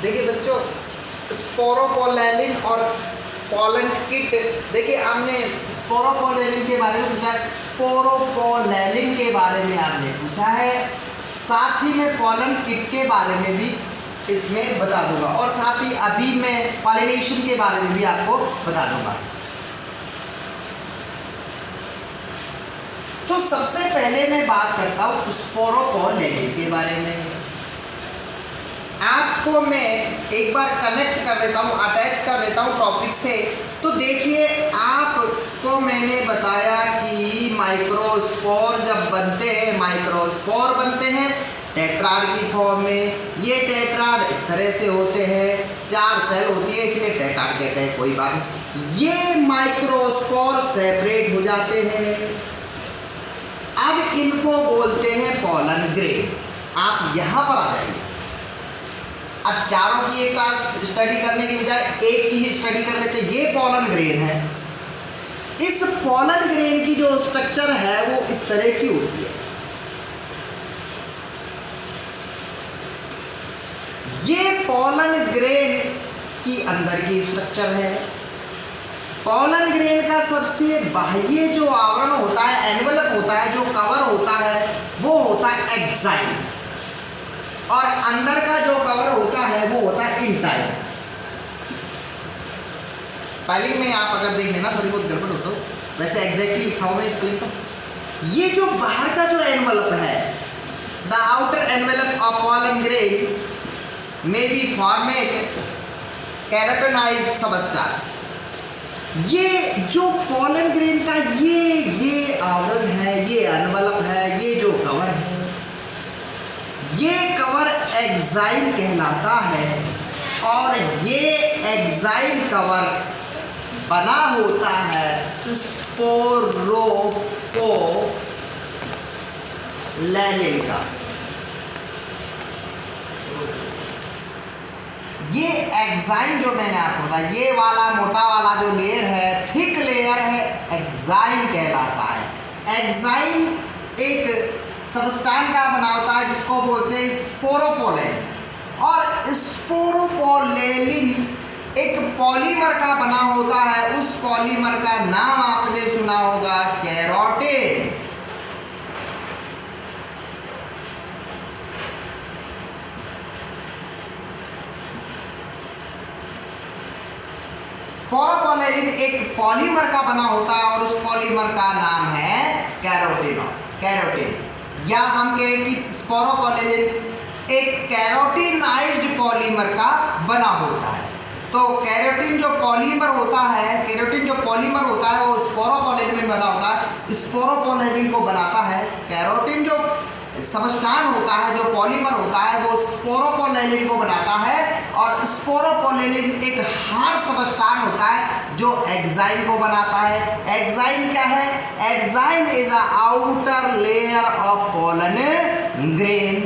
देखिए बच्चों, स्पोरोपोलेलिन और पोलन किट, देखिए आपने स्पोरोपोलेलिन के बारे में पूछा, स्पोरोपोलेलिन के बारे में आपने पूछा है, साथ ही मैं पोलन किट के बारे में भी इसमें बता दूंगा और साथ ही अभी मैं पॉलिनेशन के बारे में भी आपको बता दूंगा। तो सबसे पहले मैं बात करता हूँ स्पोरोपोलेलिन के बारे में। आपको मैं एक बार कनेक्ट कर देता हूँ, अटैच कर देता हूँ टॉपिक से। तो देखिए, आपको मैंने बताया कि माइक्रोस्पोर जब बनते हैं, माइक्रोस्पोर बनते हैं टेट्राड की फॉर्म में। ये टेट्राड इस तरह से होते हैं, 4 सेल होती है इसलिए टेट्राड कहते हैं, कोई बात नहीं। ये माइक्रोस्पोर सेपरेट हो जाते हैं, अब इनको बोलते हैं पोलन ग्रेन। आप यहां पर आ जाइए। अब चारों की एक स्टडी करने की बजाय एक की ही स्टडी कर लेते। ये पोलन ग्रेन है। इस पोलन ग्रेन की जो स्ट्रक्चर है वो इस तरह की होती है। ये पोलन ग्रेन की अंदर की स्ट्रक्चर है। पोलन ग्रेन का सबसे बाह्य जो आवरण होता है, एनवेलप होता है, जो कवर होता है, वो होता है एक्साइल, और अंदर का जो कवर होता है वो होता है इंटाइल। स्पेलिंग में आप अगर देख लेना थोड़ी बहुत गड़बड़ होता हो, वैसे एग्जैक्टली लिखा हुआ मैं स्पेलिंग तो। ये जो बाहर का जो एनवेलप है, the outer envelope of pollen grain में बी फॉर्मेट कैरोटिनाइज्ड सबस्टेंस। ये जो पोलन ग्रेन का ये आवरण है, ये एनवेलप है, ये जो कवर है, ये कवर एक्साइल कहलाता है। और ये एक्साइल कवर बना होता है स्पोरोपोलेलिन का। ये एक्साइल जो मैंने आपको बताया, ये वाला मोटा वाला जो लेयर है, थिक लेयर है, एक्साइल कहलाता है। एक्साइल एक सबस्टेंस का बना होता है जिसको बोलते हैं स्पोरोपोलेलिन, और स्पोरोपोलेलिन एक पॉलीमर का बना होता है। उस पॉलीमर का नाम आपने सुना होगा, कैरोटीन। स्पोरोपोलेलिन एक पॉलीमर का बना होता है और उस पॉलीमर का नाम है कैरोटीन। या हम कहें कि स्पोरोपोलेलिन एक कैरोटिनाइज्ड पॉलीमर का बना होता है। तो केराटिन जो पॉलीमर होता है, वो स्पोरोपोलेलिन में बना होता है। स्पोरोपोलेलिन को बनाता है कैरोटीन। जो सबस्टेंस होता है, जो पॉलीमर होता है, वो स्पोरोपोलेलिन को बनाता है। और स्पोरोपोलेलिन एक हार्ड सबस्टेंस होता है जो एक्साइल को बनाता है। एक्साइल क्या है? Exile is a outer layer of pollen grain.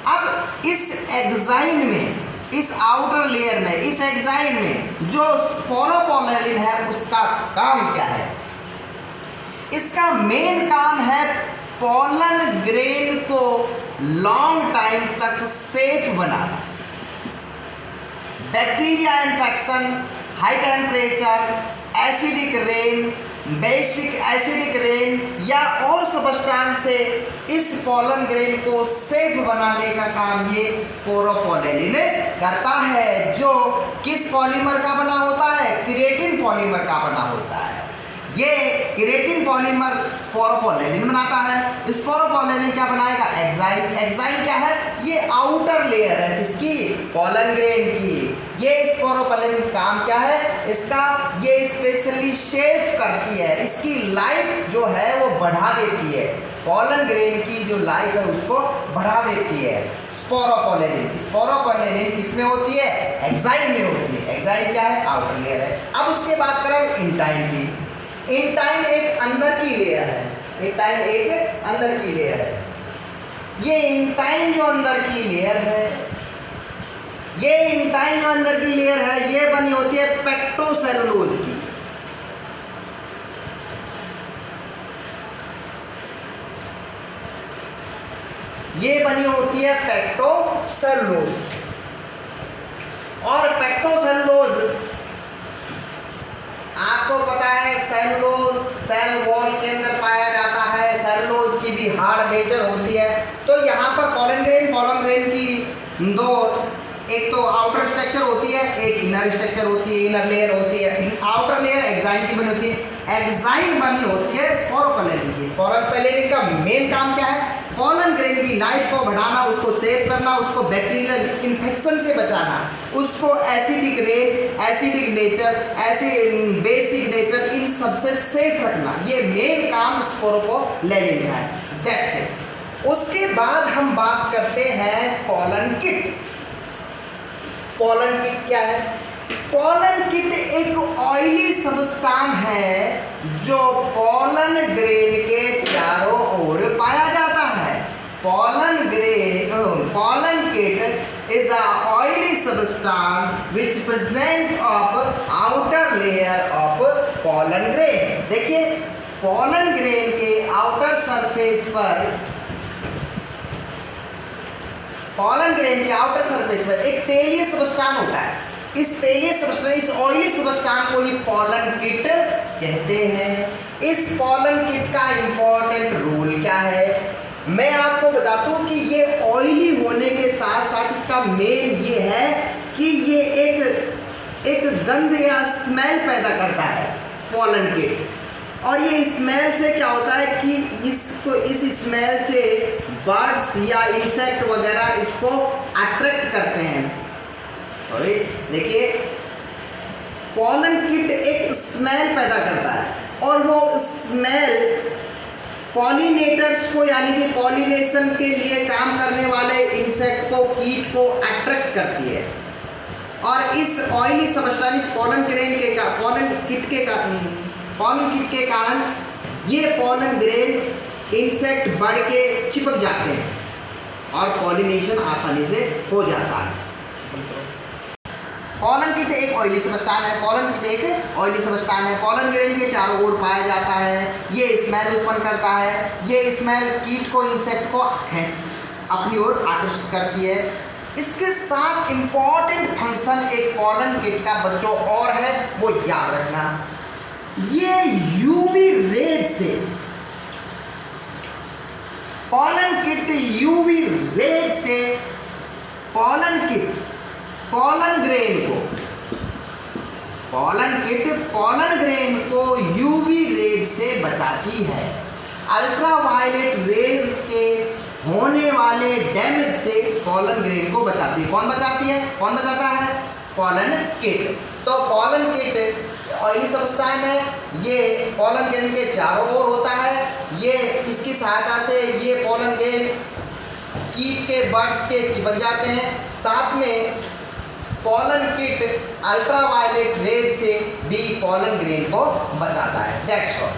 अब इस एक्साइल में, इस आउटर लेयर में, इस एक्साइल में जो स्पोरोपोलेलिन है उसका काम क्या है? इसका मेन काम है पोलन ग्रेन को लॉन्ग टाइम तक सेफ बनाना। Bacteria infection, high temperature, acidic rain, basic acidic rain या और सबस्टेंस से इस पोलन ग्रेन को सेफ बनाने का काम ये स्पोरोपोलेलिन करता है। जो किस पॉलीमर का बना होता है? केराटिन पॉलीमर का बना होता है। ये केराटिन पॉलीमर स्पोरोपोलेलिन बनाता है। स्पोरोपोलेलिन क्या बनाएगा? एक्साइल। एक्साइल क्या है? ये आउटर लेयर है किसकी? पोलन ग्रेन की। ये स्पोरोपोलेलिन काम क्या है इसका? ये स्पेशली सेफ करती है, इसकी लाइफ जो है वो बढ़ा देती है। पोलन ग्रेन की जो लाइफ है उसको बढ़ा देती है स्पोरोपोलेलिन किसमें होती है? एक्साइल में होती है। एक्साइल क्या है? आउटर लेयर है। अब उसके बात करें इंटाइन की। इंटाइन एक अंदर की लेयर है। इंटाइन एक अंदर की लेयर है। ये इंटाइन जो अंदर की लेयर है, ये इंटाइन जो अंदर की लेयर है, ये बनी होती है पेक्टोसेलुलोज की। ये बनी होती है पेक्टोसेलुलोज। फ्रक्टोसेलुलोज, आपको पता है सेलुलोज सेल वॉल के अंदर पाया जाता है, सेलुलोज की भी हार्ड नेचर होती है। तो यहाँ पर पॉलन ग्रेन की दो, एक तो आउटर स्ट्रक्चर होती है, एक इनर स्ट्रक्चर होती है, इनर लेयर होती है। आउटर लेयर एक्साइन की बनी होती है, एक्साइन बनी होती है स्पोरोपोलेनिन की। स्पोरोपोलेनिन का मेन काम क्या है? पॉलन ग्रेन की लाइफ को बढ़ाना, उसको सेव करना, उसको बैक्टीरियल इन्फेक्शन से बचाना, उसको acidic rain, acidic nature, basic nature, इन सबसे सेफ रखना। ये मेन काम स्पोरोपोलेनिन का है। That's it. उसके बाद हम बात करते हैं पॉलन किट। पॉलन किट क्या है? पॉलन किट एक ऑयली सब्सटेंस है जो पॉलन ग्रेन के चारों ओर पाया जाता है। Pollen kit is a oily substance which present of outer layer of pollen grain। देखिए पॉलन ग्रेन के आउटर सरफेस पर, पॉलन ग्रेन के आउटर सरफेस पर एक तेलीय सब्सटेंस होता है। इस तेलीय सब्सटेंस, इस ऑयली सब्सटेंस को ही पॉलन किट कहते हैं। इस पॉलन किट का इंपॉर्टेंट रोल क्या है? मैं आपको बता दूं कि ये ऑयली होने के साथ साथ इसका मेन ये है कि ये एक गंध या स्मेल पैदा करता है पॉलन किट। और ये स्मेल से क्या होता है कि इस स्मेल से बर्ड्स या इंसेक्ट वगैरह इसको अट्रैक्ट करते हैं। सॉरी, देखिए पॉलन किट एक स्मेल पैदा करता है और वो स्मेल पॉलिनेटर्स को, यानी कि पॉलिनेशन के लिए काम करने वाले इंसेक्ट को, कीट को अट्रैक्ट करती है। और इस ऑयली सब्सटेंस पॉलन किट के कारण ये पॉलन ग्रेन इंसेक्ट बढ़ के चिपक जाते हैं और पॉलिनेशन आसानी से हो जाता है। पॉलन किट एक ऑयली सब्सटेंस है। पॉलन ग्रेन के चारों ओर पाया जाता है। ये स्मेल उत्पन्न करता है। ये स्मेल कीट को, इंसेक्ट को अपनी ओर आकर्षित करती है। इसके साथ इंपॉर्टेंट फंक्शन एक पॉलन किट का बच्चों और है, वो याद रखना। ये यूवी रेज से, पॉलन किट यूवी रेज से पॉलन ग्रेन को यूवी रेज से बचाती है। अल्ट्रावायलेट रेज के होने वाले डैमेज से पॉलन ग्रेन को बचाती है। कौन बचाता है? Pollen kit. तो पॉलन किट ऑयली सब्सटेंस है, ये पॉलन ग्रेन के चारों ओर होता है। ये किसकी सहायता से? ये पॉलन ग्रेन कीट के, बर्ड्स के चिपक जाते हैं। साथ में पॉलन किट अल्ट्रावायलेट रेज से भी पॉलन ग्रेन को बचाता है। That's all.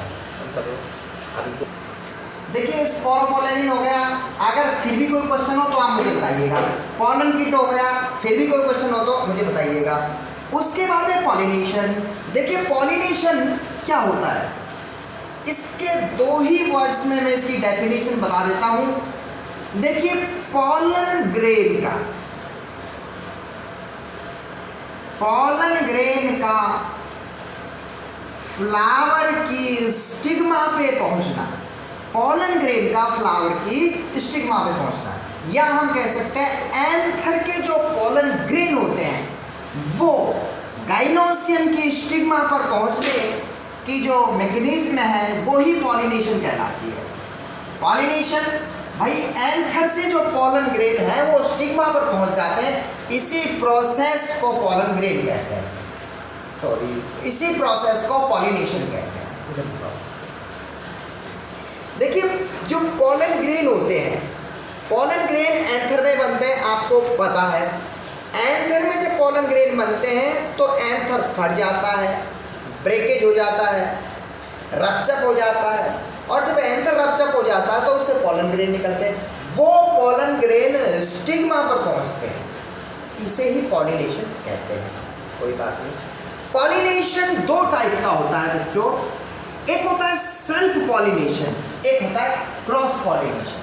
देखिए स्पोरोपोलेनिन हो गया। अगर फिर भी कोई क्वेश्चन हो तो आप मुझे बताइएगा। पॉलन किट हो गया, फिर भी कोई क्वेश्चन हो तो मुझे बताइएगा। उसके बाद है पॉलिनेशन। देखिए पॉलिनेशन क्या होता है, इसके दो ही वर्ड्स में मैं इसकी डेफिनेशन बता देता हूं। देखिए पॉलन ग्रेन का फ्लावर की स्टिग्मा पे पहुंचना, पॉलन ग्रेन का फ्लावर की स्टिग्मा पे पहुंचना, या हम कह सकते हैं एंथर के जो पॉलन ग्रेन होते हैं वो गाइनोसियम की स्टिग्मा पर पहुंचने की जो मैकेनिज्म है वो ही पॉलिनेशन कहलाती है। पॉलिनेशन भाई एंथर से जो पॉलन ग्रेन है वो स्टिग्मा पर पहुंच जाते हैं, इसी प्रोसेस को पॉलन ग्रेन कहते हैं। इसी प्रोसेस को पॉलिनेशन कहते हैं। देखिए जो पॉलन ग्रेन होते हैं, पॉलन ग्रेन एंथर में बनते हैं, आपको पता है। एंथर में जब पॉलन ग्रेन बनते हैं तो एंथर फट जाता है, ब्रेकेज हो जाता है, रप्चर हो जाता है, और जब एंथर रप्चर हो जाता है तो उससे पॉलन ग्रेन निकलते हैं। वो पॉलन ग्रेन स्टिग्मा पर पहुंचते हैं, इसे ही पॉलिनेशन कहते हैं। कोई बात नहीं। पॉलिनेशन दो टाइप का होता है बच्चों, एक होता है सेल्फ पॉलिनेशन, एक होता है cross pollination.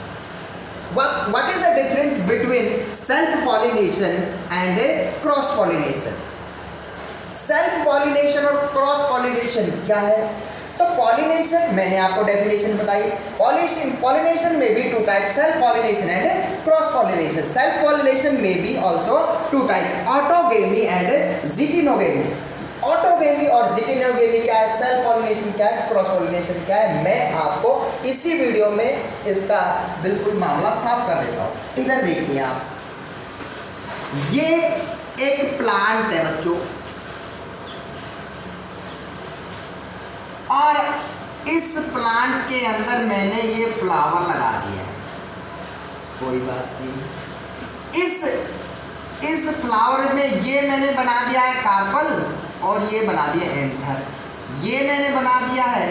What is the difference between self pollination and cross pollination? Self pollination और क्रॉस पॉलिनेशन क्या है? तो पॉलिनेशन मैंने आपको डेफिनेशन बताई, पॉलिनेशन में भी two type, self pollination and cross pollination. Self pollination में भी also two type, autogamy and geitonogamy. Autogamy और जिटिनोगेमी क्या है, सेल्फ पॉलिनेशन क्या है, क्रॉस पॉलिनेशन क्या है, मैं आपको इसी वीडियो में इसका बिल्कुल मामला साफ कर देता हूँ। इधर देखिए आप, ये एक प्लांट है बच्चों, और इस प्लांट के अंदर मैंने ये फ्लावर लगा दिया है, कोई बात नहीं। इस फ्लावर में ये मैंने बना दिया है कार्पल, और ये बना दिया एंथर, ये मैंने बना दिया है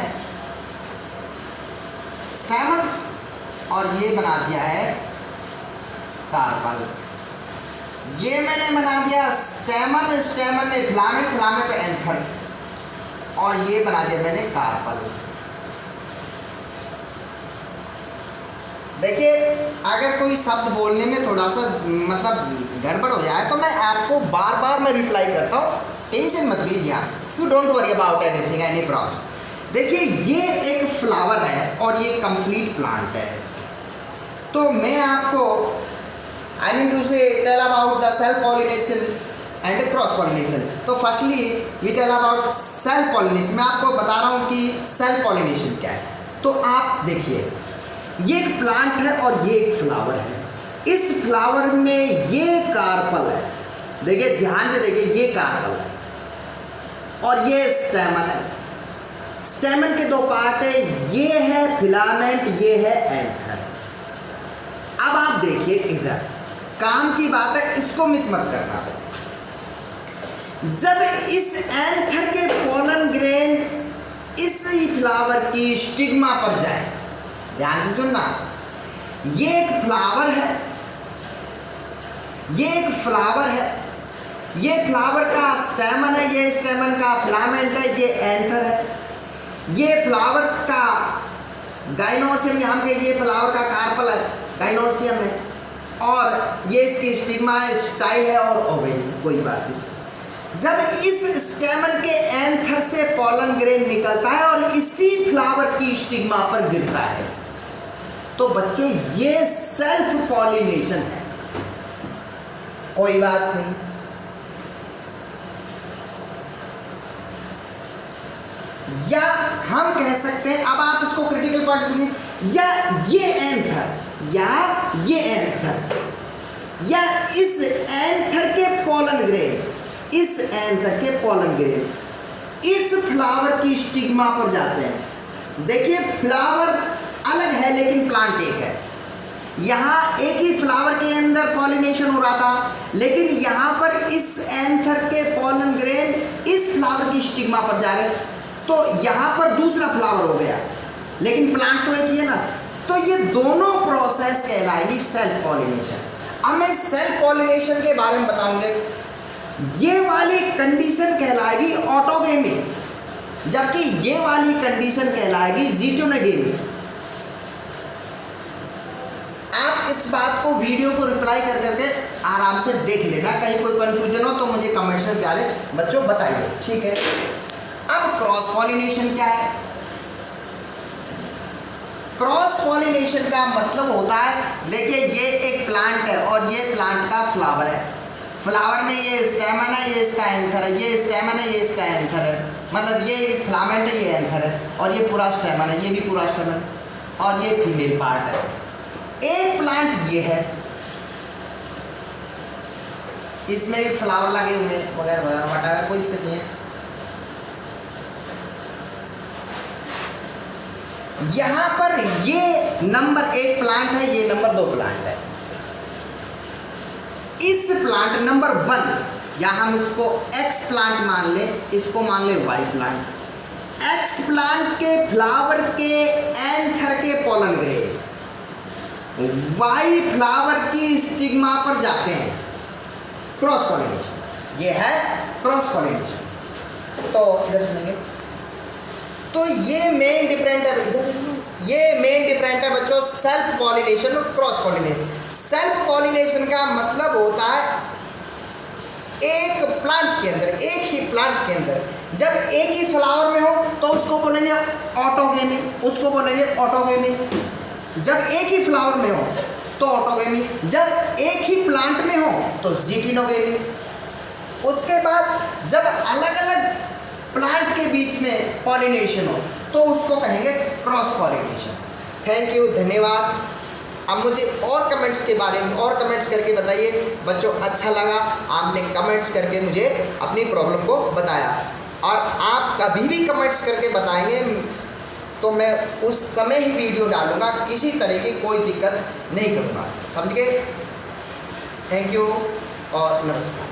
स्टेमन, और ये बना दिया है कार्पल। ये मैंने बना दिया स्टेमन, स्टेमन में फिलामेंट, फिलामेंट एंथर, और ये बना दिया मैंने कार्पल। देखिए, अगर कोई शब्द बोलने में थोड़ा सा मतलब गड़बड़ हो जाए तो मैं आपको बार बार मैं रिप्लाई करता हूँ, टेंशन मत लीजिए आप, you don't worry about anything, any problems. देखिए, ये एक फ्लावर है और ये कंप्लीट प्लांट है। तो मैं आपको I mean to say tell about the self pollination and cross pollination. तो firstly we tell about self pollination. मैं आपको बता रहा हूँ कि सेल्फ पॉलिनेशन क्या है। तो आप देखिए, ये एक प्लांट है और ये एक फ्लावर है। इस फ्लावर में ये कार्पल है, देखिए ध्यान से देखिए, ये कार्पल है और ये स्टेमन है। स्टेमन के दो पार्ट है, ये है फिलामेंट, ये है एंथर। अब आप देखिए इधर, काम की बात है, इसको मिस मत करना। जब इस एंथर के पोलन ग्रेन इस फ्लावर की स्टिग्मा पर जाए, ध्यान से सुनना, ये एक फ्लावर है, ये एक फ्लावर है, ये फ्लावर का स्टेमन है, ये स्टेमन का फिलामेंट है, ये एंथर है, ये फ्लावर का गाइनोसियम, यहाँ के ये फ्लावर का कार्पल है, गाइनोसियम है, और ये इसकी स्टिग्मा है, स्टाइल है और ओवेल, कोई बात नहीं। जब इस स्टेमन के एंथर से पोलन ग्रेन निकलता है और इसी फ्लावर की स्टिग्मा पर गिरता है, तो बच्चों ये सेल्फ पॉलिनेशन है, कोई बात नहीं। या हम कह सकते हैं, अब आप इसको क्रिटिकल पॉइंट सुनिए, या ये एंथर, या ये एंथर, या इस एंथर के पोलन ग्रेन, इस एंथर के पोलन ग्रेन इस फ्लावर की स्टिग्मा पर जाते हैं। देखिए, फ्लावर अलग है लेकिन प्लांट एक है। यहाँ एक ही फ्लावर के अंदर पॉलिनेशन हो रहा था, लेकिन यहाँ पर इस एंथर के पोलन ग्रेन इस फ्लावर की स्टिग्मा पर जा रहे हैं, तो यहाँ पर दूसरा फ्लावर हो गया, लेकिन प्लांट तो एक ही है ना। तो ये दोनों प्रोसेस कहलाएगी सेल्फ पॉलिनेशन। अब मैं सेल्फ पॉलिनेशन के बारे में बताऊंगा। ये वाली कंडीशन कहलाएगी ऑटोगेमी, जबकि ये वाली कंडीशन कहलाएगी जिटोनोगेमी। आप इस बात को वीडियो को रिप्लाई कर करके आराम से देख लेना, कहीं कोई कंफ्यूजन हो तो मुझे कमेंट्स में प्यारे बच्चों बताइए, ठीक है। अब क्रॉस पॉलिनेशन क्या है? क्रॉस पॉलिनेशन का मतलब होता है, देखिए ये एक प्लांट है और ये प्लांट का फ्लावर है। फ्लावर में ये स्टेमन है, ये इसका एंथर है, ये स्टेमन है, ये इसका एंथर है, मतलब ये फिलामेंट है, ये एंथर है, और ये पूरा स्टेमन है, ये भी पूरा स्टेमन, और ये फीमेल पार्ट है। एक प्लांट ये है, इसमें भी फ्लावर लगे हुए हैं वगैरह वगैरह, वगैरह, कोई दिक्कत नहीं है। यहाँ पर ये नंबर 1 प्लांट है, ये नंबर 2 प्लांट है। इस प्लांट नंबर 1, या हम इसको एक्स प्लांट मान ले, इसको मान ले वाई प्लांट। एक्स प्लांट के फ्लावर के एंथर के पोलन ग्रेन वाई फ्लावर की स्टिग्मा पर जाते हैं, क्रॉस पॉलिनेशन, ये है क्रॉस पॉलिनेशन। तो इधर सुनेंगे, तो ये मेन डिफरेंट है, इधर देखो, ये मेन डिफरेंट है बच्चों, सेल्फ पॉलिनेशन और क्रॉस पॉलिनेशन। सेल्फ पॉलिनेशन का मतलब होता है एक प्लांट के अंदर, एक ही प्लांट के अंदर जब एक ही फ्लावर में हो तो उसको बोलेंगे ऑटोगेमी, उसको बोलेंगे ऑटोगेमी। जब एक ही फ्लावर में हो तो ऑटोगेमी, जब एक ही प्लांट में हो तो जीटिनोगेमी। उसके बाद जब अलग अलग प्लांट के बीच में पॉलिनेशन हो तो उसको कहेंगे क्रॉस पॉलिनेशन। थैंक यू, धन्यवाद। अब मुझे और कमेंट्स के बारे में और कमेंट्स करके बताइए बच्चों, अच्छा लगा आपने कमेंट्स करके मुझे अपनी प्रॉब्लम को बताया, और आप कभी भी कमेंट्स करके बताएंगे तो मैं उस समय ही वीडियो डालूंगा, किसी तरह की कोई दिक्कत नहीं करूँगा, समझ गए। थैंक यू और नमस्कार।